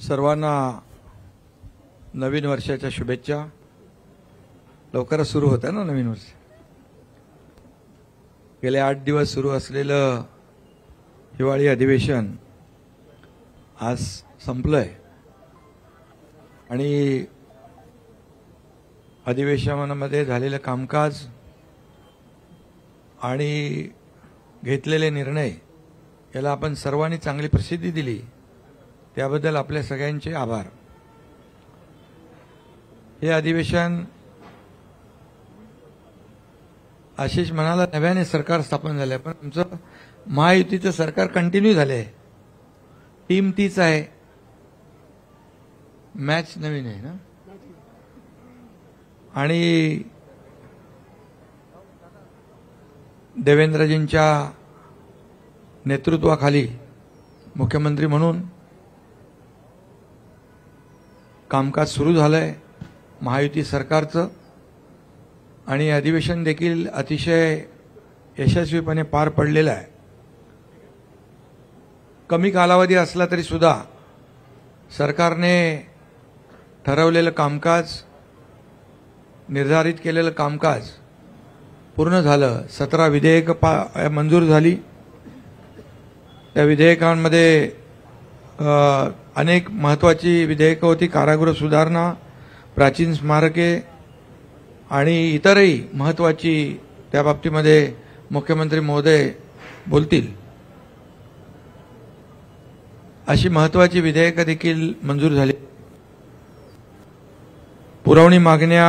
सर्वांना नवीन वर्षाच्या शुभेच्छा। लवकरच सुरू होतं ना नवीन वर्ष। गेले 8 दिवस सुरू असलेलं हिवाळी अधिवेशन आज संपलंय आणि अधिवेशनामध्ये झालेलं कामकाज आणि घेतलेले निर्णय याला आपण सर्वांनी चांगली प्रसिद्धी दिली, त्याबद्दल आपल्या सगळ्यांचे आभार। हे अधिवेशन आशिष म्हणाला नव्याने सरकार स्थापन झाले, पण आमचं महायुतीचं सरकार कंटिन्यू झाले। टीम तीच आहे, मॅच नवीन आहे ना। आणि देवेंद्रजींच्या नेतृत्वाखाली मुख्यमंत्री म्हणून कामकाज सुरू झालंय महायुती सरकारचं आणि अधिवेशन देखील अतिशय यशस्वीपणे पार पडलेलं आहे। कमी कालावधी असला तरी सुद्धा सरकारने ठरवलेलं कामकाज, निर्धारित केलेलं कामकाज पूर्ण झालं। 17 विधेयकं मंजूर झाली। त्या विधेयकांमध्ये अनेक महत्त्वाची विधेयकं होती। कारागृह सुधारणा, प्राचीन स्मारके आणि इतरही महत्त्वाची, त्या बाबतीमध्ये मुख्यमंत्री महोदय बोलतील, अशी महत्त्वाची विधेयकं देखील मंजूर झाली। पुरवणी मागण्या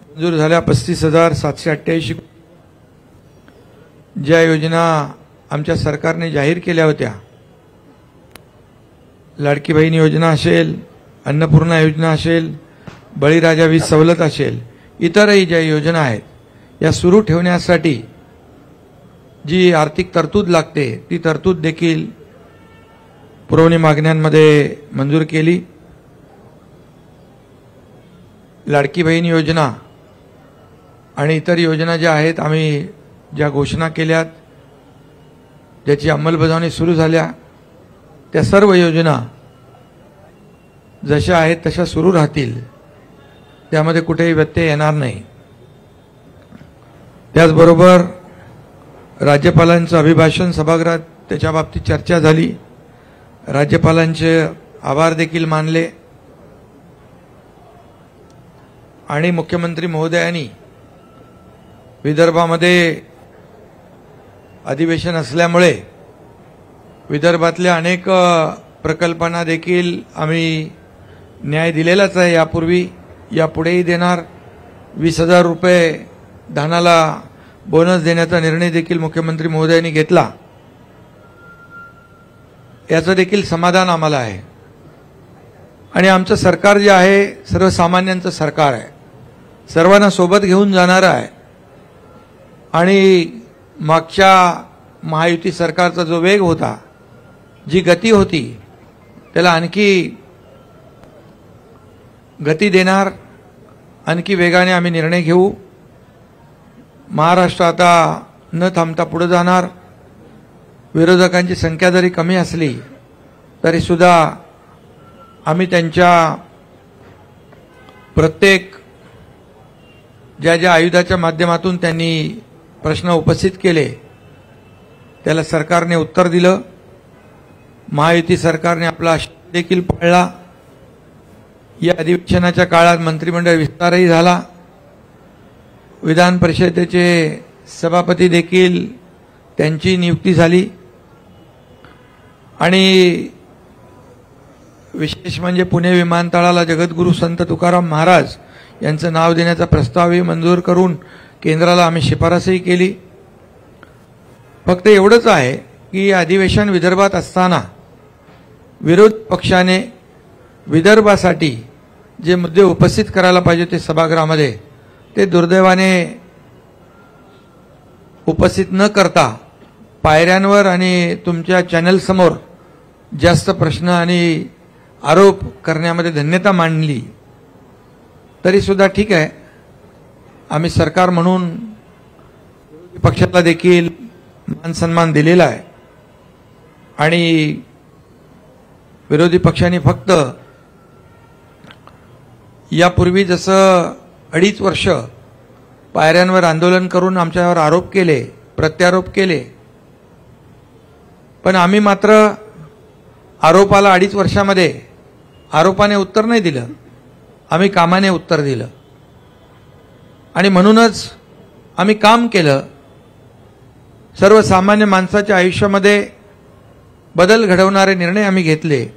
मंजूर झाल्या 35,788। ज्या योजना आमच्या सरकारने जाहीर केल्या होत्या, लाडकी बहीण योजना असेल, अन्नपूर्णा योजना असेल, बळीराजा वीज सवलत असेल, इतरही ज्या योजना आहेत, या सुरू ठेवण्यासाठी जी आर्थिक तरतूद लागते ती तरतूद देखील पुरवणी मागण्यांमध्ये मंजूर केली। लाडकी बहीण योजना आणि इतर योजना ज्या आहेत, आम्ही ज्या घोषणा केल्यात, ज्याची अंमलबजावणी सुरू झाल्या, त्या सर्व योजना जशा आहेत तशा सुरू राहतील, त्यामध्ये कुठेही व्यत्यय येणार नाही। त्याचबरोबर राज्यपालांचं अभिभाषण सभागृहात, त्याच्या बाबतीत चर्चा झाली। राज्यपालांचे आभार देखील मानले आणि मुख्यमंत्री महोदयांनी विदर्भामध्ये अधिवेशन असल्यामुळे विदर्भातल्या अनेक प्रकल्पांना देखील आम्ही न्याय दिलेलाच आहे। यापूर्वी यापुढेही देणार। 20,000 रुपये धानाला बोनस देण्याचा निर्णय देखील मुख्यमंत्री महोदयांनी घेतला। याचं देखील समाधान आम्हाला आहे। आणि आमचं सरकार जे आहे सर्वसामान्यांचं सरकार आहे, सर्वांना सोबत घेऊन जाणारं आहे। आणि मागच्या महायुती सरकारचा जो वेग होता, जी गती होती, त्याला आणखी गती देणार, आणखी वेगाने आम्ही निर्णय घेऊ। महाराष्ट्र आता न थांबता पुढे जाणार। विरोधकांची संख्या जरी कमी असली तरी सुद्धा आम्ही त्यांच्या प्रत्येक ज्या आयुधाच्या माध्यमातून त्यांनी प्रश्न उपस्थित केले, त्याला सरकारने उत्तर दिलं। महायुती सरकारने आपला शब्द देखील पाळला। या अधिवेशनाच्या काळात मंत्रिमंडळ विस्तारही झाला। विधान परिषदेचे सभापती देखील त्यांची नियुक्ती झाली आणि विशेष म्हणजे पुणे विमानतळाला जगद्गुरू संत तुकाराम महाराज यांचं नाव देण्याचा प्रस्तावही मंजूर करून केंद्राला आम्ही शिफारसही केली। फक्त एवढंच आहे की अधिवेशन विदर्भात असताना विरोध पक्षाने विदर्भासाठी जे मुद्दे उपस्थित करायला पाहिजे ते सभागृहामध्ये, ते दुर्दैवाने उपस्थित न करता पायऱ्यांवर आणि तुमच्या चॅनल समोर जास्त प्रश्न आणि आरोप करण्यामध्ये धन्यता मांडली। तरी सुद्धा ठीक आहे, आम्ही सरकार म्हणून पक्षाला देखील मान सन्मान दिलेला आहे आणि विरोधी पक्षांनी फक्त यापूर्वी जसं 2.5 वर्ष पायऱ्यांवर आंदोलन करून आमच्यावर आरोप केले, प्रत्यारोप केले, पण आम्ही मात्र आरोपाला 2.5 वर्षामध्ये आरोपाने उत्तर नाही दिलं, आम्ही कामाने उत्तर दिलं. आणि म्हणूनच आम्ही काम केलं. सर्वसामान्य माणसाच्या आयुष्यामध्ये बदल घडवणारे निर्णय आम्ही घेतले.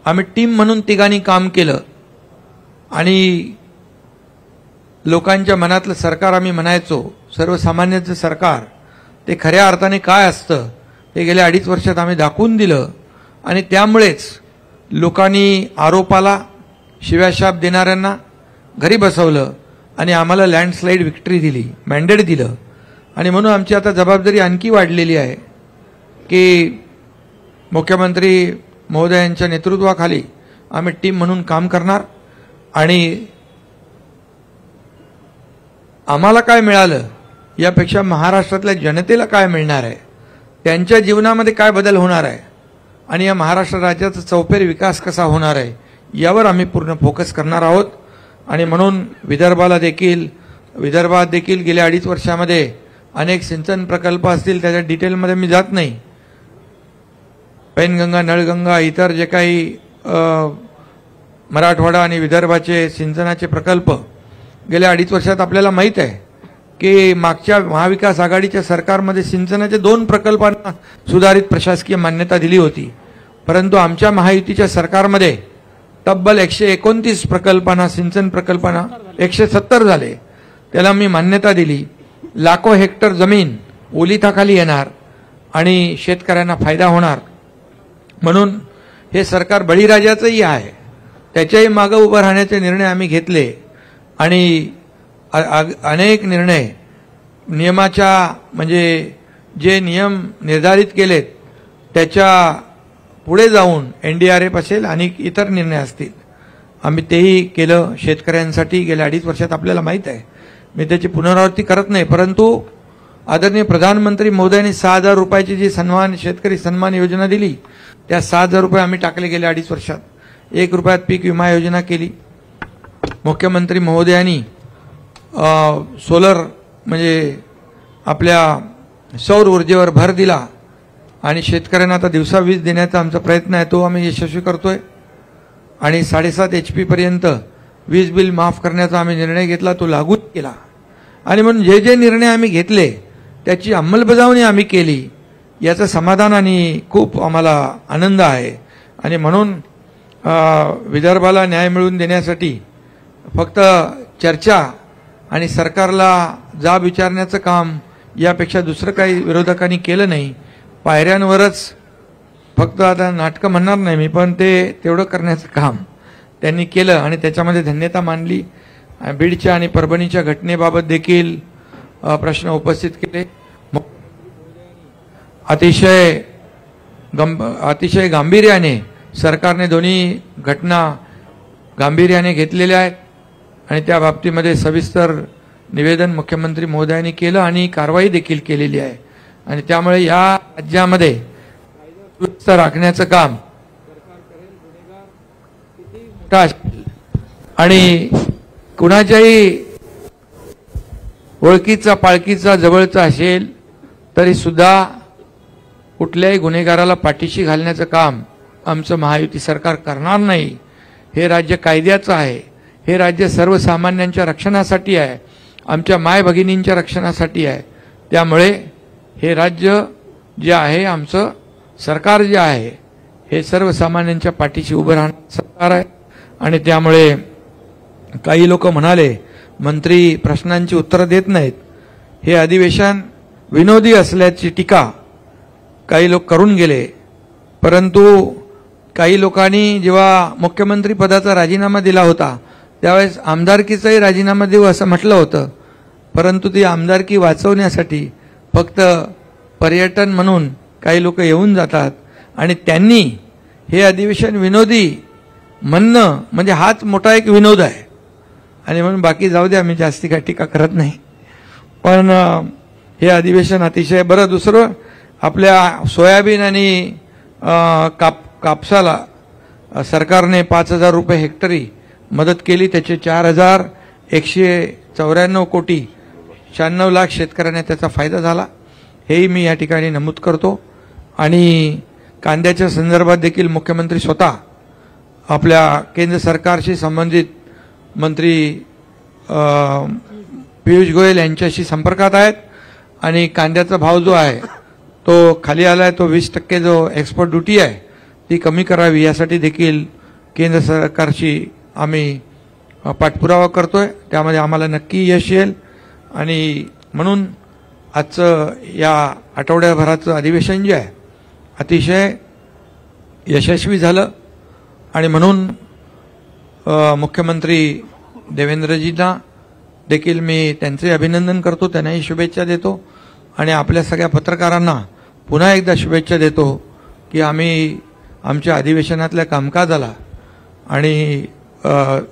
आम्ही टीम म्हणून तिघांनी काम केलं आणि लोकांच्या मनातलं सरकार आम्ही म्हणायचो, सर्वसामान्यांचं सरकार, ते खऱ्या अर्थाने काय असतं हे गेल्या 2.5 वर्षात आम्ही दाखवून दिलं. आणि त्यामुळेच लोकांनी आरोपाला शिव्याशाप देणाऱ्यांना घरी बसवलं आणि आम्हाला लँडस्लाईड विक्ट्री दिली, मॅन्डेट दिलं. आणि म्हणून आमची आता जबाबदारी आणखी वाढलेली आहे की मुख्यमंत्री महोदयांच्या नेतृत्वाखाली आम्ही टीम म्हणून काम करणार. आणि आम्हाला काय मिळालं यापेक्षा महाराष्ट्रातल्या जनतेला काय मिळणार आहे, त्यांच्या जीवनामध्ये काय बदल होणार आहे आणि या महाराष्ट्र राज्याचा चौफेर विकास कसा होणार आहे यावर आम्ही पूर्ण फोकस करणार आहोत. आणि म्हणून विदर्भात देखील गेल्या 2.5 वर्षामध्ये अनेक सिंचन प्रकल्प असतील, त्याच्या डिटेलमध्ये मी जात नाही. पैनगंगा, नळगंगा, इतर जे काही मराठवाडा आणि विदर्भाचे सिंचनाचे प्रकल्प गेल्या 2.5 वर्षात आपल्याला माहीत आहे की मागच्या महाविकास आघाडीच्या सरकारमध्ये सिंचनाचे 2 प्रकल्पांना सुधारित प्रशासकीय मान्यता दिली होती, परंतु आमच्या महायुतीच्या सरकारमध्ये तब्बल 129 प्रकल्पांना, सिंचन प्रकल्पांना 170 झाले, त्याला मी मान्यता दिली. लाखो हेक्टर जमीन ओलिताखाली येणार आणि शेतकऱ्यांना फायदा होणार. म्हणून हे सरकार बळीराजाचंही आहे, त्याच्याही मागे उभं राहण्याचे निर्णय आम्ही घेतले. आणि अनेक निर्णय नियमाच्या, म्हणजे जे नियम निर्धारित केलेत त्याच्या पुढे जाऊन NDRF असेल आणि इतर निर्णय असतील, आम्ही तेही केलं शेतकऱ्यांसाठी गेल्या 2.5 वर्षात. आपल्याला माहीत आहे, मी त्याची पुनरावृत्ती करत नाही, परंतु आदरणीय प्रधानमंत्री महोदयांनी 6,000 रुपयाची जी शेतकरी सन्मान योजना दिली, त्या 6,000 रुपये आम्ही टाकले गेल्या 2.5 वर्षात. 1 रुपयात पीक विमा योजना केली. मुख्यमंत्री महोदयांनी सोलर, म्हणजे आपल्या सौर ऊर्जेवर भर दिला आणि शेतकऱ्यांना आता दिवसा वीज देण्याचा आमचा प्रयत्न आहे, तो आम्ही यशस्वी करतोय. आणि 7.5 HP पर्यंत वीज बिल माफ करण्याचा आम्ही निर्णय घेतला, तो लागू केला. आणि म्हणून जे जे निर्णय आम्ही घेतले त्याची अंमलबजावणी आम्ही केली, याचं समाधान आणि खूप आम्हाला आनंद आहे. आणि म्हणून विदर्भाला न्याय मिळवून देण्यासाठी फक्त चर्चा आणि सरकारला जाब विचारण्याचं काम यापेक्षा दुसरं काही विरोधकांनी केलं नाही. पायऱ्यांवरच फक्त आता नाटकं म्हणणार नाही मी, पण ते तेवढं करण्याचं काम त्यांनी केलं आणि त्याच्यामध्ये धन्यता मानली. बीडच्या आणि परभणीच्या घटनेबाबत देखील प्रश्न उपस्थित केले. अतिशय गांभीर्याने सरकारने दोन्ही घटना गांभीर्याने घेतलेल्या आहेत आणि त्या बाबतीमध्ये सविस्तर निवेदन मुख्यमंत्री महोदयांनी केलं आणि कारवाई देखील केलेली आहे. आणि त्यामुळे या राज्यामध्ये सुव्यवस्था राखण्याचं काम आणि कुणाच्याही ओळखीचा, पाळखीचा, जवळचा असेल तरी सुद्धा कुठल्याही गुन्हेगाराला पाठीशी घालण्याचं काम आमचं महायुती सरकार करणार नाही. हे राज्य कायद्याचं आहे, हे राज्य सर्वसामान्यांच्या रक्षणासाठी आहे, आमच्या माय भगिनींच्या रक्षणासाठी आहे. त्यामुळे हे राज्य जे आहे, आमचं सरकार जे आहे, हे सर्वसामान्यांच्या पाठीशी उभं राहणारं सरकार आहे. आणि त्यामुळे काही लोक म्हणाले मंत्री प्रश्नांची उत्तरं देत नाहीत, हे अधिवेशन विनोदी असल्याची टीका काही लोक करून गेले. परंतु काही लोकांनी जेव्हा मुख्यमंत्री पदाचा राजीनामा दिला होता त्यावेळेस आमदारकीचाही राजीनामा देऊ असं म्हटलं होतं, परंतु ती आमदारकी वाचवण्यासाठी फक्त पर्यटन म्हणून काही लोक येऊन जातात आणि त्यांनी हे अधिवेशन विनोदी म्हणणं म्हणजे हाच मोठा एक विनोद आहे. आणि म्हणून बाकी जाऊ द्या, मी जास्ती काही टीका करत नाही. पण हे अधिवेशन अतिशय बरं. दुसरं, आपल्या सोयाबीन आणि कापसाला सरकारने 5,000 रुपये हेक्टरी मदत केली, त्याचे 4,194 कोटी 96 लाख शेतकऱ्यांना त्याचा फायदा झाला, हेही मी या ठिकाणी नमूद करतो। आणि कांद्याच्या संदर्भात देखील मुख्यमंत्री स्वतः आपल्या केंद्र सरकारशी संबंधित मंत्री पियुष गोयल यांच्याशी संपर्कात आहेत आणि कांद्याचा भाव जो आहे तो खाली आला आहे, तो 20% जो एक्सपोर्ट ड्युटी आहे ती कमी करावी यासाठी देखील केंद्र सरकारशी आम्ही पाठपुरावा करतोय, त्यामध्ये आम्हाला नक्की यश येईल। आणि म्हणून आजचं या आठवड्याभराचं अधिवेशन जे आहे अतिशय यशस्वी झालं आणि म्हणून मुख्यमंत्री देवेंद्रजींना देखील मी त्यांचे अभिनंदन करतो, त्यांनाही शुभेच्छा देतो आणि आपल्या सगळ्या पत्रकारांना पुन्हा एकदा शुभेच्छा देतो की आम्ही आमच्या अधिवेशनातल्या कामकाजाला आणि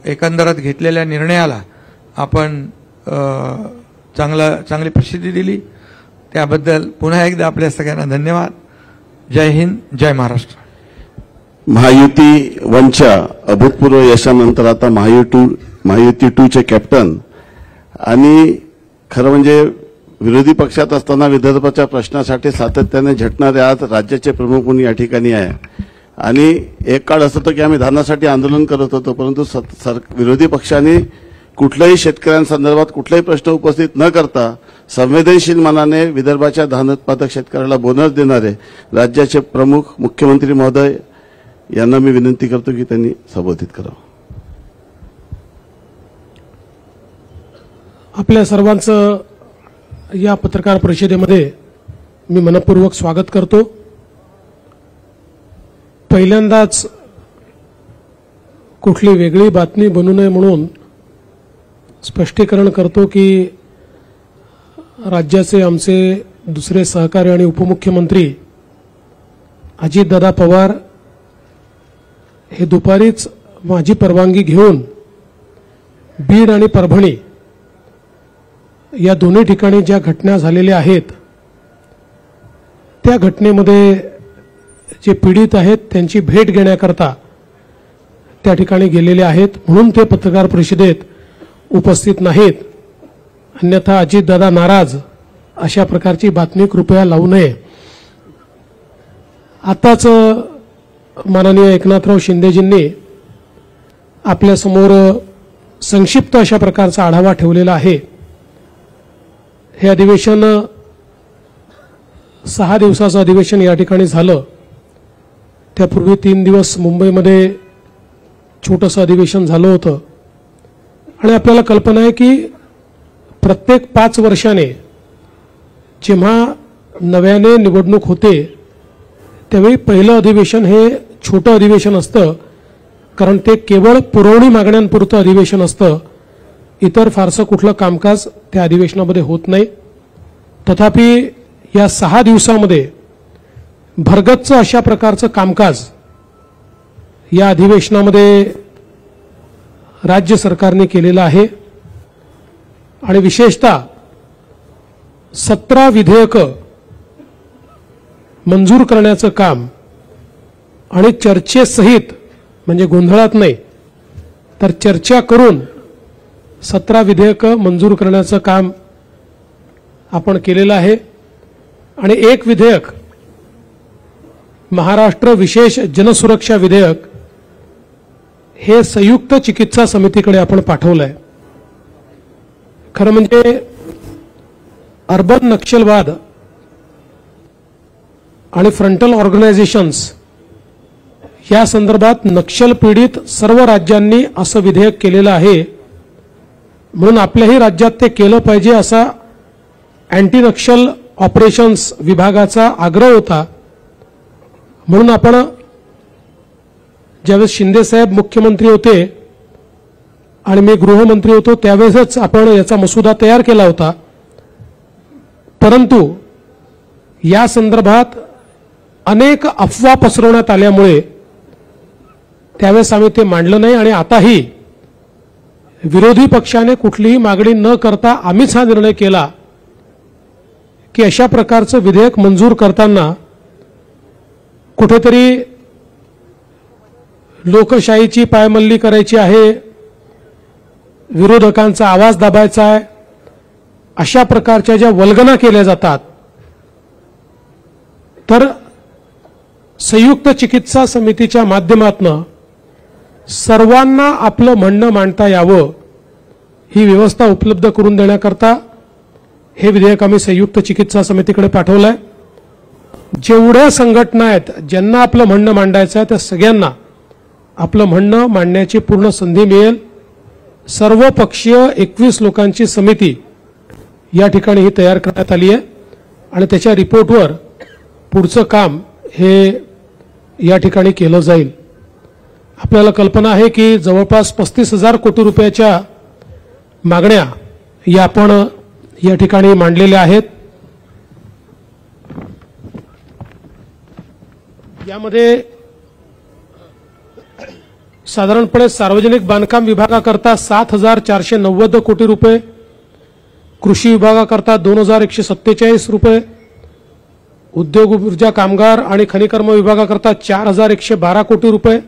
एकंदरात घेतलेल्या निर्णयाला आपण चांगली प्रसिद्धी दिली, त्याबद्दल पुन्हा एकदा आपल्या सगळ्यांना धन्यवाद। जय हिंद, जय महाराष्ट्र। महायुती 1च्या अभूतपूर्व यशानंतर आता महायुती 2चे कॅप्टन आणि खरं म्हणजे विरोधी पक्षात असताना विदर्भाच्या प्रश्नासाठी सातत्याने झटणारे आज राज्याचे प्रमुख म्हणून या ठिकाणी आहे। आणि एक काळ असं होतं की आम्ही धानासाठी आंदोलन करत होतो, परंतु विरोधी पक्षांनी कुठल्याही शेतकऱ्यांसंदर्भात कुठलाही प्रश्न उपस्थित न करता संवेदनशील मनाने विदर्भाच्या धान उत्पादक शेतकऱ्याला बोनस देणारे राज्याचे प्रमुख मुख्यमंत्री महोदय यांना मी विनंती करतो की त्यांनी संबोधित करावं। आपल्या सर्वांचं या पत्रकार परिषदेमध्ये मी मनपूर्वक स्वागत करतो। पहिल्यांदाच कुठली वेगळी बातमी बनू नये म्हणून स्पष्टीकरण करतो की राज्याचे आमचे दुसरे सहकारी आणि उपमुख्यमंत्री अजितदादा पवार हे दुपारीच माझी परवानगी घेऊन बीड आणि परभणी या दोन्ही ठिकाणी ज्या घटना झालेल्या आहेत त्या घटनेमध्ये जे पीडित आहेत त्यांची भेट घेण्याकरता त्या ठिकाणी गेलेले आहेत, म्हणून ते पत्रकार परिषदेत उपस्थित नाहीत। अन्यथा अजितदादा नाराज अशा प्रकारची बातमी कृपया लावू नये। आताच माननीय एकनाथराव शिंदेजींनी आपल्यासमोर संक्षिप्त अशा प्रकारचा आढावा ठेवलेला आहे। हे अधिवेशन 6 दिवसाचं अधिवेशन या ठिकाणी झालं, त्यापूर्वी 3 दिवस मुंबईमध्ये छोटंसं अधिवेशन झालं होतं आणि आपल्याला कल्पना आहे की प्रत्येक 5 वर्षाने जेव्हा नव्याने निवडणूक होते त्यावेळी पहिलं अधिवेशन हे छोटं अधिवेशन असतं, कारण ते केवळ पुरवणी मागण्यांपुरतं अधिवेशन असतं, इतर फारसं कुठलं कामकाज त्या अधिवेशनामध्ये होत नाही। तथापि या 6 दिवसामध्ये भरगच्च अशा प्रकारचं कामकाज या अधिवेशनामध्ये राज्य सरकारने केलेलं आहे आणि विशेषतः 17 विधेयकं मंजूर करण्याचं काम आणि चर्चेसहित, म्हणजे गोंधळात नाही तर चर्चा करून 17 विधेयकं मंजूर करण्याचं काम आपण केलेलं आहे। आणि एक विधेयक महाराष्ट्र विशेष जनसुरक्षा विधेयक हे संयुक्त चिकित्सा समितीकडे आपण पाठवलंय। खरं म्हणजे अर्बन नक्षलवाद आणि फ्रंटल ऑर्गनायझेशन्स या संदर्भात नक्षल पीडित सर्व राज्यांनी असं विधेयक केलेलं आहे, म्हणून आपल्याही राज्यात ते केलं पाहिजे असा अँटी नक्षल ऑपरेशन्स विभागाचा आग्रह होता। म्हणून आपण ज्यावेळेस शिंदे साहेब मुख्यमंत्री होते आणि मी गृहमंत्री होतो त्यावेळेसच आपण याचा मसुदा तयार केला होता, परंतु या संदर्भात अनेक अफवा पसरवण्यात आल्यामुळे त्यावेळेस आम्ही ते मांडलं नाही आणि आताही विरोधी पक्षाने कुठलीही मागणी न करता आम्हीच हा निर्णय केला की अशा प्रकारचं विधेयक मंजूर करताना कुठेतरी लोकशाहीची पायमल्ली करायची आहे, विरोधकांचा आवाज दाबायचा आहे, अशा प्रकारच्या ज्या वल्गना केल्या जातात, तर संयुक्त चिकित्सा समितीच्या माध्यमातून सर्वांना आपलं म्हणणं मांडता यावं ही व्यवस्था उपलब्ध करून देण्याकरता हे विधेयक आम्ही संयुक्त चिकित्सा समितीकडे पाठवलंय. जेवढ्या संघटना आहेत ज्यांना आपलं म्हणणं मांडायचं आहे त्या सगळ्यांना आपलं म्हणणं मांडण्याची पूर्ण संधी मिळेल. सर्वपक्षीय 21 लोकांची समिती या ठिकाणी ही तयार करण्यात आली आहे आणि त्याच्या रिपोर्टवर पुढचं काम हे या ठिकाणी केलं जाईल. आपल्याला कल्पना आहे की जवळपास 35,000 कोटी रुपयाच्या मागण्या या आपण या ठिकाणी मांडलेल्या आहेत. यामध्ये साधारणपणे सार्वजनिक बांधकाम विभागाकरता 7,490 कोटी रुपये, कृषी विभागाकरता 2,147 रुपये, उद्योग ऊर्जा कामगार आणि खनिकर्म विभागाकरता 4,112 कोटी रुपये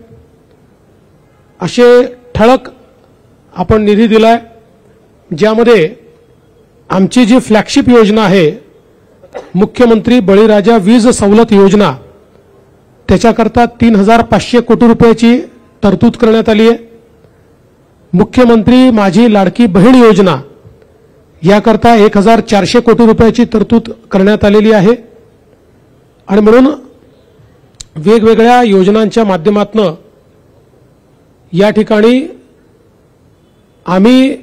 असे ठळक आपण निधी दिलाय. ज्यामध्ये आमची जी फ्लॅगशिप योजना आहे मुख्यमंत्री बळीराजा वीज सवलत योजना त्याच्याकरता 3,500 कोटी रुपयाची तरतूद करण्यात आली आहे. मुख्यमंत्री माझी लाडकी बहीण योजना याकरता 1,400 कोटी रुपयाची तरतूद करण्यात आलेली आहे. आणि म्हणून वेगवेगळ्या योजनांच्या माध्यमातून या ठिकाणी आम्ही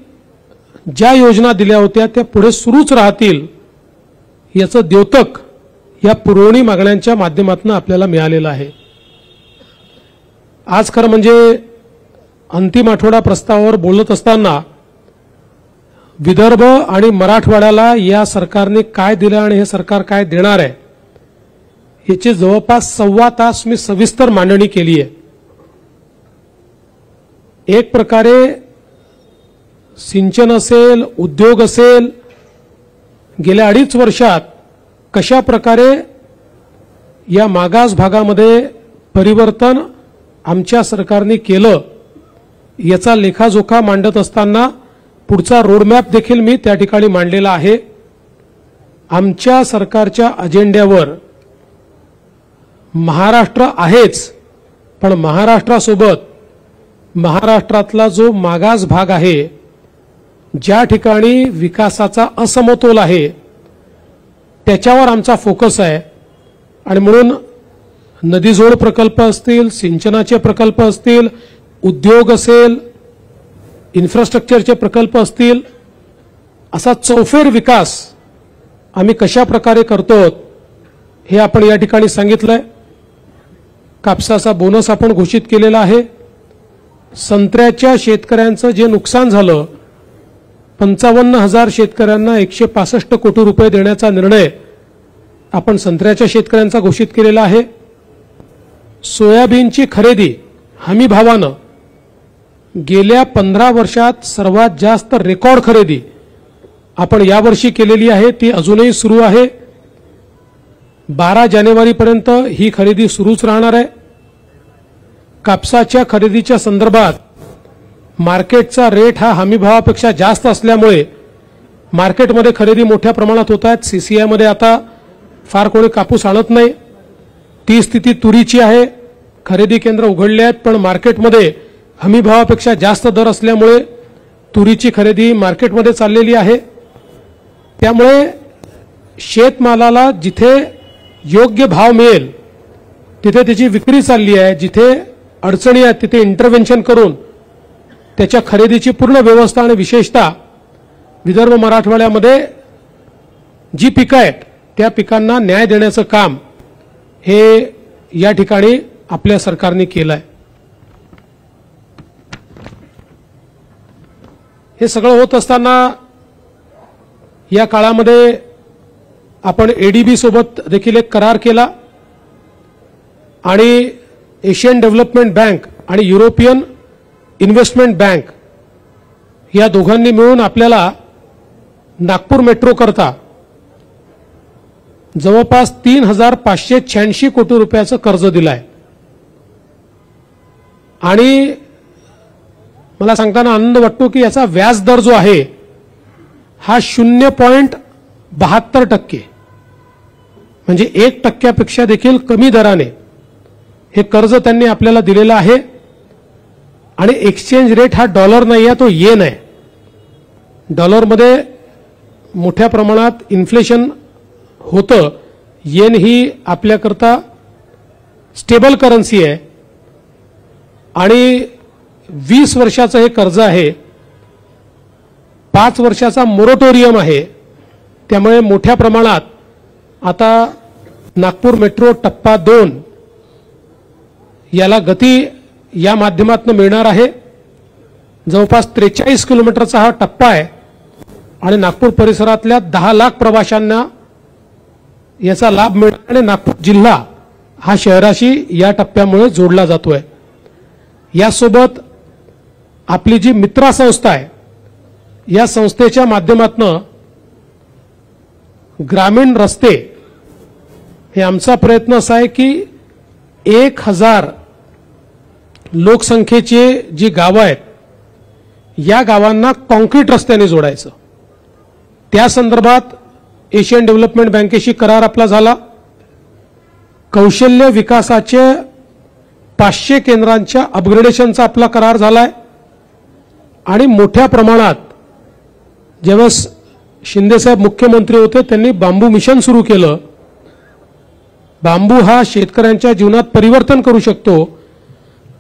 ज्या योजना दिल्या होत्या त्या पुढे सुरूच राहतील याचं द्योतक या पुरवणी मागण्यांच्या माध्यमातून आपल्याला मिळालेलं आहे. आज खरं म्हणजे अंतिम आठवडा प्रस्तावावर बोलत असताना विदर्भ आणि मराठवाड्याला या सरकारने काय दिलं आणि हे सरकार काय देणार आहे याची जवळपास 1.25 तास मी सविस्तर मांडणी केली आहे. एक प्रकारे सिंचन असेल, उद्योग असेल, गेल्या 2.5 वर्षात कशा प्रकारे या मागास भागामध्ये परिवर्तन आमच्या सरकारने केलं याचा लेखाजोखा मांडत असताना पुढचा रोडमॅप देखील मी त्या ठिकाणी मांडलेला आहे. आमच्या सरकारच्या अजेंड्यावर महाराष्ट्र आहेच, पण महाराष्ट्रासोबत महाराष्ट्रातला जो मागास भाग आहे, ज्या ठिकाणी विकासाचा असमतोल आहे, त्याच्यावर आमचा फोकस आहे. आणि म्हणून नदीजोड प्रकल्प असतील, सिंचनाचे प्रकल्प असतील, उद्योग असेल, इन्फ्रास्ट्रक्चरचे प्रकल्प असतील, असा चौफेर विकास आम्ही कशा प्रकारे करतो हे आपण या ठिकाणी सांगितलंय. कापसाचा बोनस आपण घोषित केलेला आहे. संत्र्याच्या शेतकऱ्यांचं जे नुकसान झालं 55,000 शेतकऱ्यांना 165 कोटी रुपये देण्याचा निर्णय आपण संत्र्याच्या शेतकऱ्यांचा घोषित केलेला आहे. सोयाबीनची खरेदी हमी भावानं गेल्या 15 वर्षात सर्वात जास्त रेकॉर्ड खरेदी आपण यावर्षी केलेली आहे. ती अजूनही सुरू आहे. 12 जानेवारीपर्यंत ही खरेदी सुरूच राहणार आहे. कापसाच्या खरेदीच्या संदर्भात मार्केटचा रेट हा हमी भावापेक्षा जास्त असल्यामुळे मार्केटमध्ये खरेदी मोठ्या प्रमाणात होत आहेत. सीसीआयमध्ये आता फार कोणी कापूस आणत नाही. ती स्थिती तुरीची आहे. खरेदी केंद्र उघडले आहेत, पण मार्केटमध्ये हमी भावापेक्षा जास्त दर असल्यामुळे तुरीची खरेदी मार्केटमध्ये चाललेली आहे. त्यामुळे शेतमालाला जिथे योग्य भाव मिळेल तिथे त्याची विक्री चालली आहे. जिथे अडचणी आहेत तिथे इंटरव्हेन्शन करून त्याच्या खरेदीची पूर्ण व्यवस्था आणि विशेषतः विदर्भ मराठवाड्यामध्ये जी पिकं आहेत त्या पिकांना न्याय देण्याचं काम हे या ठिकाणी आपल्या सरकारने केलं आहे. हे सगळं होत असताना या काळामध्ये आपण एडीबी सोबत देखील एक करार केला आणि एशियन डेव्हलपमेंट बँक आणि युरोपियन इन्व्हेस्टमेंट बँक या दोघांनी मिळून आपल्याला नागपूर मेट्रो करता जवळपास 3,586 कोटी रुपयाचं कर्ज दिलंय. आणि मला सांगताना आनंद वाटतो की याचा व्याजदर जो आहे हा 0.72%, म्हणजे 1% देखील कमी दराने हे कर्ज त्यांनी आपल्याला दिलेलं आहे. आणि एक्सचेंज रेट हा डॉलर नाही आहे, तो येन आहे. डॉलरमध्ये मोठ्या प्रमाणात इन्फ्लेशन होतं. येन ही आपल्याकरता स्टेबल करन्सी आहे आणि 20 वर्षाचं हे कर्ज आहे. 5 वर्षाचा मोरटोरियम आहे. त्यामुळे मोठ्या प्रमाणात आता नागपूर मेट्रो टप्पा 2 याला गती या माध्यमातून मिळणार आहे. जवळपास 43 किलोमीटरचा हा टप्पा आहे आणि नागपूर परिसरातल्या 10 लाख प्रवाशांना याचा लाभ मिळणार आणि नागपूर जिल्हा हा शहराशी या टप्प्यामुळे जोडला जातोय. यासोबत आपली जी मित्रा संस्था आहे या संस्थेच्या माध्यमातून ग्रामीण रस्ते हे आमचा प्रयत्न असा आहे की 1000 लोकसंख्येची जी गावं आहेत या गावांना कॉन्क्रीट रस्त्याने जोडायचं. त्या संदर्भात एशियन डेव्हलपमेंट बँकेशी करार आपला झाला. कौशल्य विकासाचे 500 केंद्रांच्या अपग्रेडेशनचा आपला करार झालाय. आणि मोठ्या प्रमाणात ज्यावेळेस शिंदेसाहेब मुख्यमंत्री होते त्यांनी बांबू मिशन सुरू केलं. बांबू हा शेतकऱ्यांच्या जीवनात परिवर्तन करू शकतो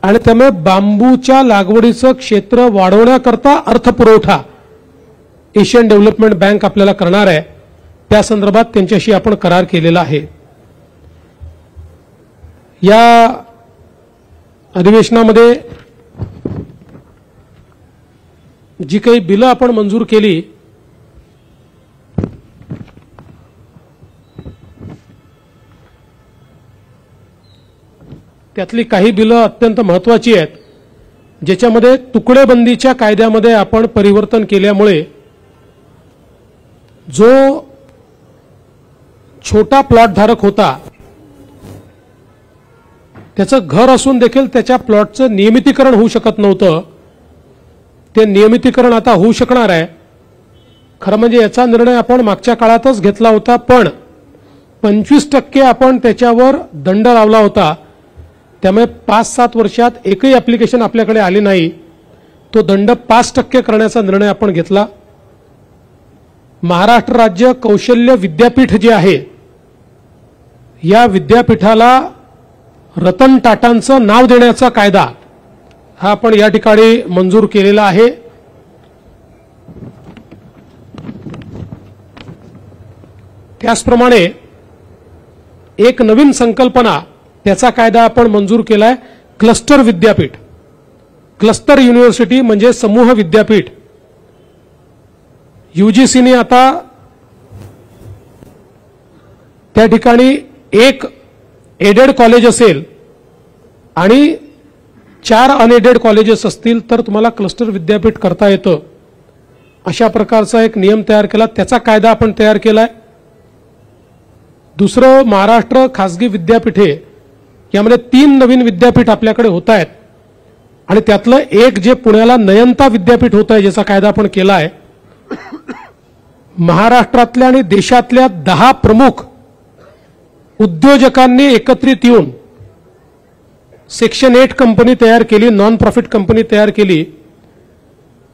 आणि त्यामुळे बांबूच्या लागवडीचं क्षेत्र वाढवण्याकरता अर्थपुरवठा एशियन डेव्हलपमेंट बँक आपल्याला करणार आहे. त्या संदर्भात त्यांच्याशी आपण करार केलेला आहे. या अधिवेशनामध्ये जी काही बिलं आपण मंजूर केली त्यातली काही बिलं अत्यंत महत्त्वाची आहेत, ज्याच्यामध्ये तुकडेबंदीच्या कायद्यामध्ये आपण परिवर्तन केल्यामुळे जो छोटा प्लॉट धारक होता त्याचं घर असून देखील त्याच्या प्लॉटचं नियमितीकरण होऊ शकत नव्हतं, ते नियमितीकरण आता होऊ शकणार आहे. खरं म्हणजे याचा निर्णय आपण मागच्या काळातच घेतला होता, पण 25% आपण त्याच्यावर दंड लावला होता. त्यामुळे 5-7 वर्षात एकही ऍप्लिकेशन आपल्याकडे आली नाही. तो दंड 5% करण्याचा निर्णय आपण घेतला. महाराष्ट्र राज्य कौशल्य विद्यापीठ जे आहे या विद्यापीठाला रतन टाटांचं नाव देण्याचा कायदा हा आपण या ठिकाणी मंजूर केलेला आहे. त्याचप्रमाणे एक नवीन संकल्पना त्याचा कायदा आपण मंजूर केलाय, क्लस्टर विद्यापीठ. क्लस्टर युनिव्हर्सिटी म्हणजे समूह विद्यापीठ. यूजीसीने आता त्या ठिकाणी एक एडेड कॉलेज असेल आणि 4 अनएडेड कॉलेजेस असतील तर तुम्हाला क्लस्टर विद्यापीठ करता येतं, अशा प्रकारचा एक नियम तयार केला. त्याचा कायदा आपण तयार केलाय. दुसरं, महाराष्ट्र खासगी विद्यापीठे यामध्ये 3 नवीन विद्यापीठ आपल्याकडे होत आहेत आणि त्यातलं एक जे पुण्याला नयनता विद्यापीठ होत आहे ज्याचा कायदा आपण केला आहे. महाराष्ट्रातल्या आणि देशातल्या 10 प्रमुख उद्योजकांनी एकत्रित येऊन सेक्शन 8 कंपनी तयार केली, नॉन प्रॉफिट कंपनी तयार केली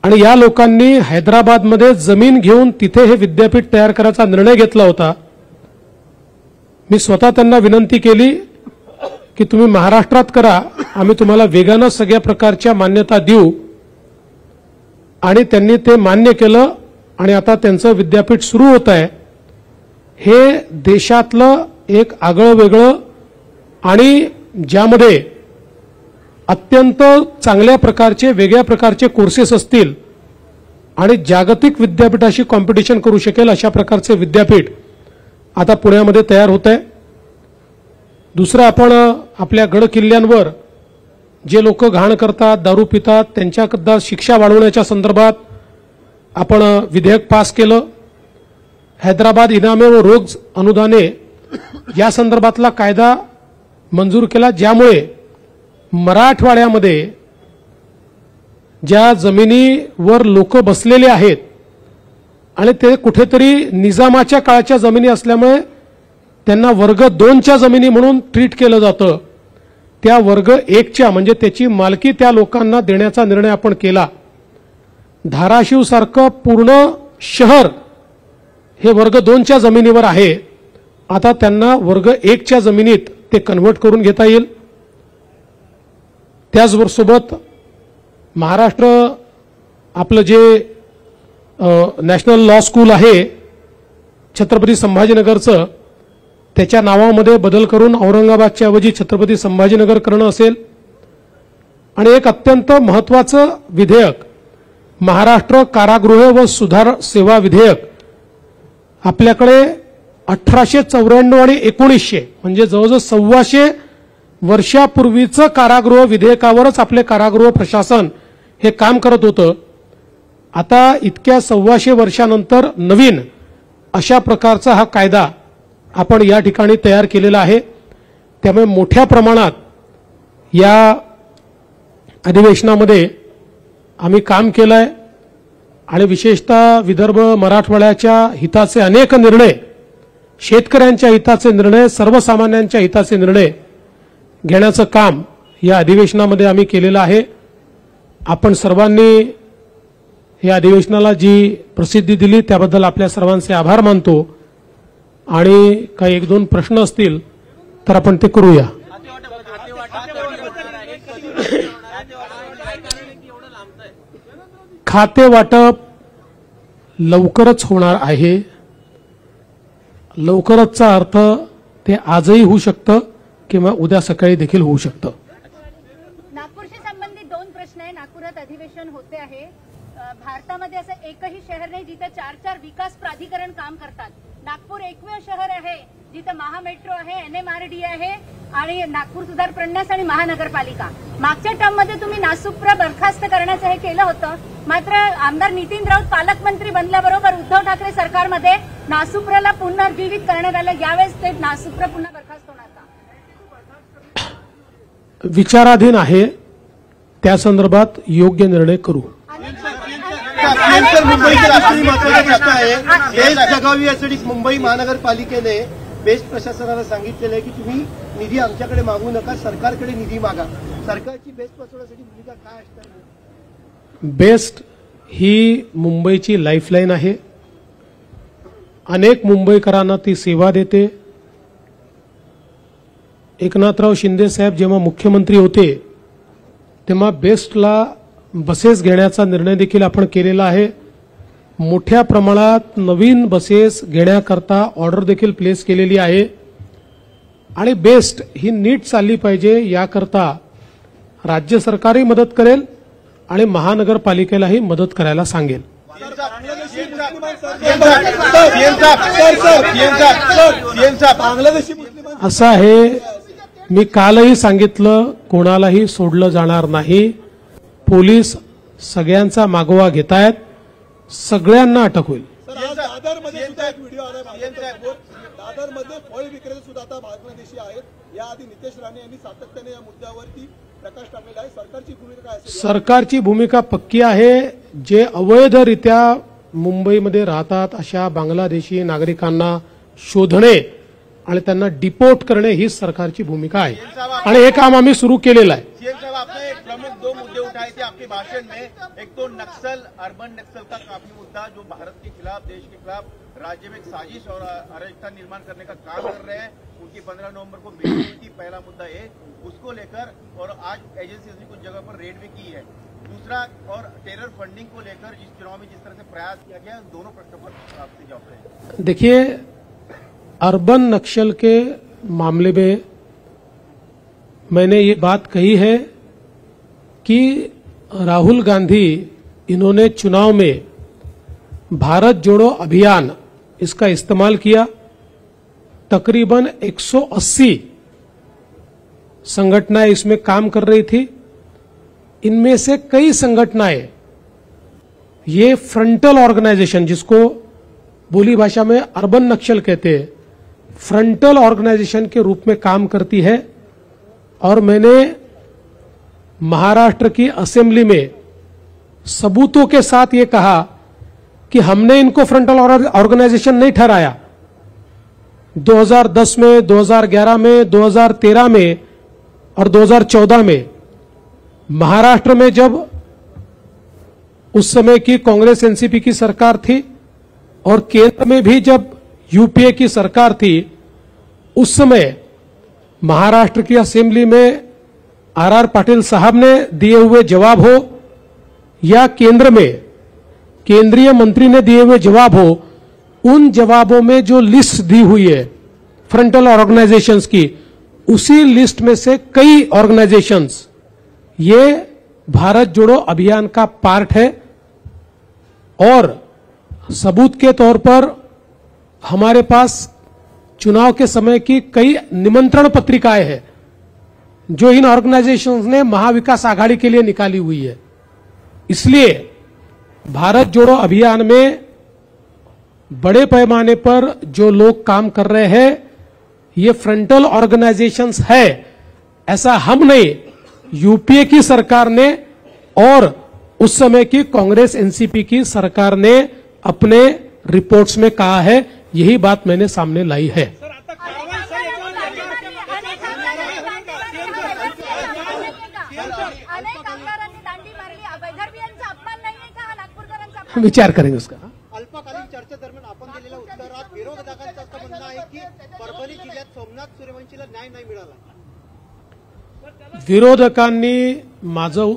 आणि या लोकांनी हैदराबादमध्ये जमीन घेऊन तिथे हे विद्यापीठ तयार करायचा निर्णय घेतला होता. मी स्वतः त्यांना विनंती केली की तुम्ही महाराष्ट्रात करा, आम्ही तुम्हाला वेगानं सगळ्या प्रकारच्या मान्यता देऊ आणि त्यांनी ते मान्य केलं आणि आता त्यांचं विद्यापीठ सुरू होत आहे. हे देशातलं एक आगळं वेगळं आणि ज्यामध्ये अत्यंत चांगल्या प्रकारचे वेगळ्या प्रकारचे कोर्सेस असतील आणि जागतिक विद्यापीठाशी कॉम्पिटिशन करू शकेल अशा प्रकारचे विद्यापीठ आता पुण्यामध्ये तयार होत आहे. दुसरं, आपण आपल्या गड किल्ल्यांवर जे लोक घाण करतात, दारू पितात, त्यांच्याकरता शिक्षा वाढवण्याच्या संदर्भात आपण विधेयक पास केलं. हैदराबाद इनामे व रोज अनुदाने या संदर्भातला कायदा मंजूर केला, ज्यामुळे मराठवाड्यामध्ये ज्या जमिनीवर लोक बसलेले आहेत आणि ते कुठेतरी निजामाच्या काळाच्या जमिनी असल्यामुळे त्यांना वर्ग 2च्या जमिनी म्हणून ट्रीट केलं जातं, त्या वर्ग 1च्या म्हणजे त्याची मालकी त्या लोकांना देण्याचा निर्णय आपण केला. धाराशिवसारखं पूर्ण शहर हे वर्ग 2च्या जमिनीवर आहे. आता त्यांना वर्ग 1च्या जमिनीत ते कन्व्हर्ट करून घेता येईल. त्याचबरोबर महाराष्ट्र आपलं जे नॅशनल लॉ स्कूल आहे छत्रपती संभाजीनगरचं, त्याच्या नावामध्ये बदल करून औरंगाबादच्या ऐवजी छत्रपती संभाजीनगर करणं असेल. आणि एक अत्यंत महत्त्वाचं विधेयक महाराष्ट्र कारागृह व सुधार सेवा विधेयक आपल्याकडे 1894 आणि 1900 म्हणजे जवळजवळ 125 वर्षापूर्वीचं कारागृह विधेयकावरच आपले कारागृह प्रशासन हे काम करत होतं. आता इतक्या 125 वर्षानंतर नवीन अशा प्रकारचा हा कायदा आपण या ठिकाणी तयार केलेला आहे. त्यामुळे मोठ्या प्रमाणात या अधिवेशनामध्ये आम्ही काम केलं आहे आणि विशेषतः विदर्भ मराठवाड्याच्या हिताचे अनेक निर्णय, शेतकऱ्यांच्या हिताचे निर्णय, सर्वसामान्यांच्या हिताचे निर्णय घेण्याचं काम या अधिवेशनामध्ये आम्ही केलेलं आहे. आपण सर्वांनी या अधिवेशनाला जी प्रसिद्धी दिली त्याबद्दल आपल्या सर्वांचे आभार मानतो. आणि काही 1-2 प्रश्न असतील तर आपण ते करूया. खाते वाटप लवकरच होणार आहे. लवकरचचा अर्थ ते आजही होऊ शकतं किंवा उद्या सकाळी देखील होऊ शकतं. नागपूरशी संबंधित 2 प्रश्न आहे. नागपुरात अधिवेशन होते आहे. भारतामध्ये असं एकही शहर नाही जिथे 4-4 विकास प्राधिकरण काम करतात. नागपूर एकमेव शहर आहे जिथे महामेट्रो आहे, NMRD आहे आणि नागपूर सुधार प्रन्यास आणि महानगरपालिका. मागच्या टर्ममध्ये तुम्ही नासुप्र बरखास्त करण्याचं हे केलं होतं. मात्र आमदार नितीन राऊत पालकमंत्री बनल्याबरोबर उद्धव ठाकरे सरकारमध्ये नासुप्रला पुनर्जीवित करण्यात आलं. यावेळेस ते नासुप्र पुन्हा बरखास्त होणार का? विचाराधीन आहे. त्या संदर्भात योग्य निर्णय करू. मुंबईची राष्ट्रीय महत्वाची घटना आहे. बेस्ट जगावी यासाठी मुंबई महानगरपालिकेने बेस्ट प्रशासनाला सांगितलेलं आहे की तुम्ही निधी आमच्याकडे मागू नका, सरकारकडे निधी मागा. सरकारची बेस्ट वाचवण्यासाठी भूमिका काय असणार? बेस्ट ही मुंबईची लाईफलाईन आहे. अनेक मुंबईकरांना ती सेवा देते. एकनाथराव शिंदे साहेब जेव्हा मुख्यमंत्री होते तेव्हा बेस्टला बसेस घेण्याचा निर्णय देखील आपण केलेला आहे. मोठ्या प्रमाणात नवीन बसेस घेण्याकरता ऑर्डर देखील प्लेस केलेली आहे. आणि बेस्ट ही नीट चालली पाहिजे याकरता राज्य सरकारही मदत करेल आणि महानगरपालिकेलाही मदत करायला सांगेल. असं आहे, मी कालही सांगितलं, कोणालाही सोडलं जाणार नाही. पोलीस सगळ्यांचा मागोवा घेतायत, सगळ्यांना अटक होईल. दादरमध्ये सुद्धा एक व्हिडिओ आला. दादरमध्ये फळ विक्रेते सुद्धा आता बांगलादेशी आहेत. याआधी नितेश राणे यांनी सातत्याने या मुद्द्यावरती प्रकाश टाकलेला आहे. सरकारची भूमिका काय असेल? सरकारची भूमिका पक्की आहे. जे अवैधरित्या मुंबईमध्ये राहतात अशा बांगलादेशी नागरिकांना शोधणे आणि त्यांना डिपोर्ट करणे ही सरकारची भूमिका आहे आणि हे काम आम्ही सुरू केलेलं आहे. सीएम साहब, आपने एक प्रमुख 2 मुद्दे उठाए थे आपके भाषण में. एक तो नक्सल, अर्बन नक्सल का काफी मुद्दा जो भारत के खिलाफ, देश के खिलाफ राज्य में एक साजिश और अराजकता निर्माण करने का काम कर रहे हैं. उनकी 15 नवंबर को मीटिंग हुई थी. पहला मुद्दा है उसको लेकर, और आज एजेंसीज ने कुछ जगह पर रेड भी की है. दूसरा, और टेरर फंडिंग को लेकर जिस चुनाव में जिस तरह से प्रयास किया गया, दोनों प्रश्नों पर आपसे जवाब रहे. देखिए, अर्बन नक्सल के मामले में मैंने ये बात कही है कि राहुल गांधी इन्होंने चुनाव में भारत जोड़ो अभियान इसका इस्तेमाल किया. तकरीबन 180 संगठनाएं इसमें काम कर रही थी. इनमें से कई संगठनाएं ये फ्रंटल ऑर्गेनाइजेशन, जिसको बोली भाषा में अर्बन नक्सल कहते हैं, फ्रंटल ऑर्गेनाइजेशन के रूप में काम करती है. और मैंने महाराष्ट्र की असेंबली में सबूतों के साथ ये कहा कि हमने इनको फ्रंटल ऑर्गेनाइजेशन नहीं ठहराया। 2010 में, 2011 में, 2013 में और 2014 में महाराष्ट्र में जब उस समय की कांग्रेस एनसीपी की सरकार थी और केंद्र में भी जब यूपीए की सरकार थी, उस समय महाराष्ट्र की असेंबली में आर पाटिल साहब ने दिए हुए जवाब हो या केंद्र में केंद्रीय मंत्री ने दिए हुए जवाब हो, उन जवाबों में जो लिस्ट दी हुई है फ्रंटल ऑर्गेनाइजेशंस की, उसी लिस्ट में से कई ऑर्गेनाइजेशंस ये भारत जोड़ो अभियान का पार्ट है। और सबूत के तौर पर हमारे पास चुनाव के समय की कई निमंत्रण पत्रिकाएं हैं जो इन ऑर्गेनाइजेशंस ने महाविकास आघाड़ी के लिए निकाली हुई है। इसलिए भारत जोड़ो अभियान में बड़े पैमाने पर जो लोग काम कर रहे हैं ये फ्रंटल ऑर्गेनाइजेशंस है, ऐसा हम नहीं, यूपीए की सरकार ने और उस समय की कांग्रेस एनसीपी की सरकार ने अपने रिपोर्ट्स में कहा है। यही बात मैंने सामने लाई है। विचार करेंगे उसका। अल्पकालीन चर्चेदरम्यान आपण दिलेल्या उत्तरात विरोधकांचं असं म्हणणं आहे की परभणी जिल्ह्यात सोमनाथ सूर्यवंशीला न्याय नाही मिळाला। विरोधकांनी माझं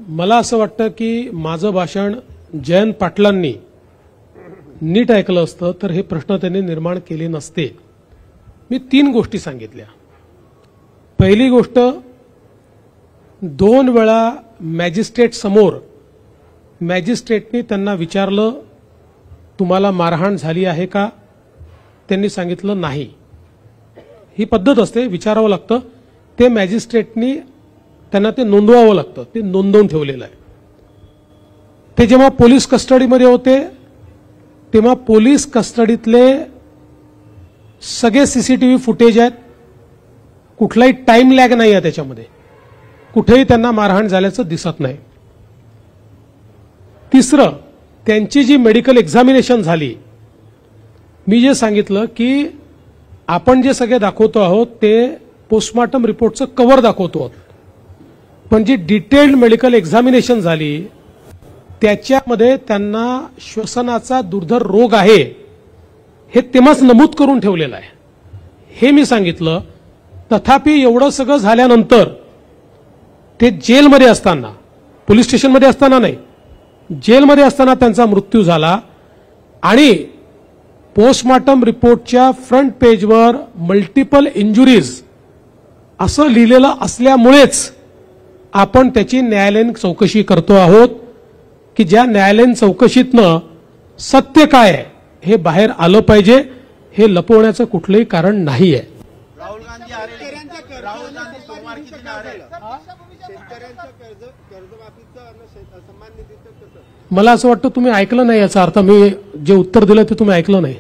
मला असं वाटतं की माझं भाषण जयंत पाटलांनी नीट ऐकलं असतं तर हे प्रश्न त्यांनी निर्माण केले नसते। मी 3 गोष्टी सांगितल्या। पहिली गोष्ट, 2 वेळा मॅजिस्ट्रेट समोर मॅजिस्ट्रेटनी त्यांना विचारलं तुम्हाला मारहाण झाली आहे का? त्यांनी सांगितलं नाही। ही पद्धत असते, विचारावं लागतं। ते मॅजिस्ट्रेटनी त्यांना ते नोंदवावं लागतं, ते नोंदवून ठेवलेलं आहे। ते जेव्हा पोलीस कस्टडीमध्ये होते तेव्हा पोलीस कस्टडीतले सगळे सीसीटीव्ही फुटेज आहेत, कुठलाही टाइम लॅग नाही आहे त्याच्यामध्ये, कुठेही त्यांना मारहाण झाल्याचं दिसत नाही। तिसरं, त्यांची जी मेडिकल एक्झामिनेशन झाली, मी जे सांगितलं की आपण जे सगळे दाखवतो आहोत ते पोस्टमॉर्टम रिपोर्टचं कव्हर दाखवतो आहोत, पण जी डिटेल्ड मेडिकल एक्झामिनेशन झाली त्याच्यामध्ये त्यांना श्वसनाचा दुर्धर रोग आहे हे तेव्हाच नमूद करून ठेवलेलं आहे, हे मी सांगितलं। तथापि एवढं सगळं झाल्यानंतर ते जेलमध्ये असताना, पोलीस स्टेशनमध्ये असताना नाही, जेलमध्ये असताना त्यांचा मृत्यू झाला आणि पोस्टमॉर्टम रिपोर्टच्या फ्रंट पेजवर मल्टिपल इंजुरीज असं लिहिलेलं असल्यामुळेच आपण त्याची न्यायालयीन चौकशी करतो आहोत की ज्या न्यायालयीन चौकशीतनं सत्य काय आहे हे बाहेर आलं पाहिजे। हे लपवण्याचं कुठलंही कारण नाही आहे। राहुल गांधी सोमवार की दिन आ रहे हैं। शेतकऱ्यांच्या कर्जमाफीचं आणि सन्मान निधीचं कसं? मला असं वाटतं तुम्ही ऐकलं नाही, याचा अर्थ मी जे उत्तर दिलं ते तुम्ही ऐकलं नाही।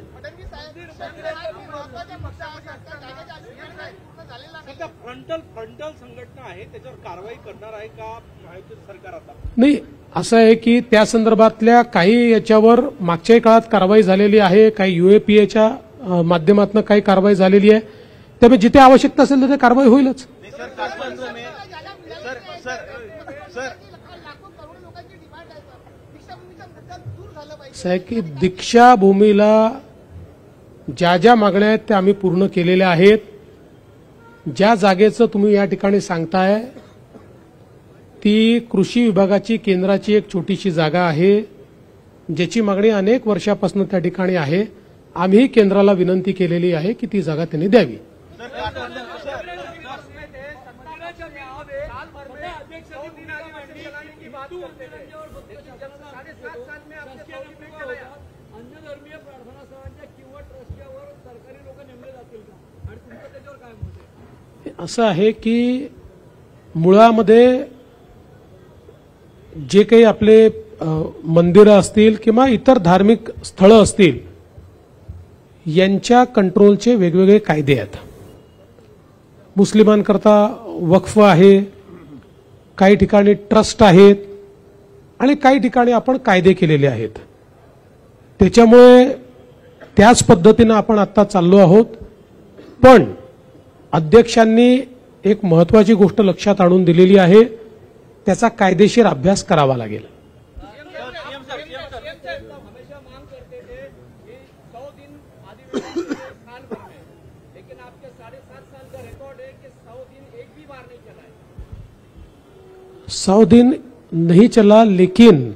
फ्रंटल संघटना आहे त्याच्यावर कारवाई करणार आहे का महायुती सरकार? आता नाही, असं आहे की त्या संदर्भातल्या काही याच्यावर मागच्याही काळात कारवाई झालेली आहे, काही यूएपीएच्या माध्यमातून काही कारवाई झालेली आहे, त्यामुळे जिथे आवश्यकता असेल तिथे कारवाई होईलच। असं आहे की दीक्षाभूमीला ज्या ज्या मागण्या आहेत त्या आम्ही पूर्ण केलेल्या आहेत। ज्या जागेचं तुम्ही या ठिकाणी सांगताय ती कृषी विभागाची केंद्राची एक छोटीशी जागा आहे ज्याची मागणी अनेक वर्षापासून त्या ठिकाणी आहे। आम्ही केंद्राला विनंती केलेली आहे की ती जागा त्यांनी द्यावी। असं आहे की मुळामध्ये जे काही आपले मंदिरं असतील किंवा इतर धार्मिक स्थळं असतील यांच्या कंट्रोलचे वेगवेगळे कायदे आहेत. मुस्लिमांकरता वक्फ आहे, काही ठिकाणी ट्रस्ट आहेत आणि काही ठिकाणी आपण कायदे केलेले आहेत. त्याच्यामुळे त्याच पद्धतीनं आपण आता चाललो आहोत. पण अध्यक्षांनी एक महत्वाची गोष्ट लक्षात आणून दिलेली आहे, त्याचा कायदेशीर अभ्यास करावा लागेल. हमेशा मांग करते थे कि 100 दिन अधिवेशन साल भर में, लेकिन आपके 7.5 साल का रिकॉर्ड है कि 100 दिन एक भी बार नहीं चला है. 100 दिन नहीं चला, लेकिन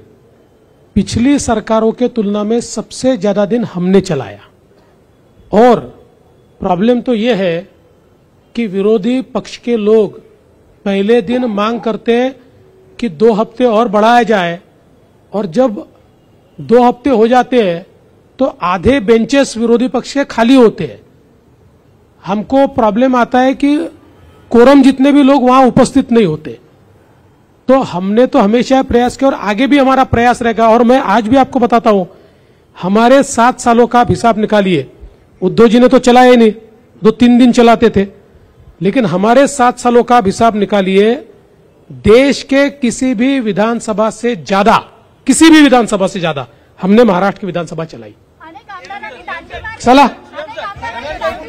पिछली सरकारों के तुलना में सबसे ज्यादा दिन हमने चलाया. और प्रॉब्लम तो ये है कि विरोधी पक्ष के लोग पहले दिन मांग करते कि 2 हफ्ते और बढ़ाया जाए, और जब 2 हफ्ते हो जाते हैं तो आधे बेंचेस विरोधी पक्ष के खाली होते हैं. हमको प्रॉब्लम आता है कि कोरम जितने भी लोग वहां उपस्थित नहीं होते. तो हमने तो हमेशा प्रयास किया और आगे भी हमारा प्रयास रहेगा. और मैं आज भी आपको बताता हूं, हमारे 7 सालों का आप हिसाब निकालिए. उद्धव जी ने तो चलाया ही नहीं, 2-3 दिन चलाते थे. लेकिन हमारे 7 सालों का आप हिसाब निकालिए, देश के किसी भी विधानसभा से ज्यादा, किसी भी विधानसभा से ज्यादा हमने महाराष्ट्र की विधानसभा चलाई. अनेक आमदारांनी दांडी मारली. चला. अनेक आमदारांनी दांडी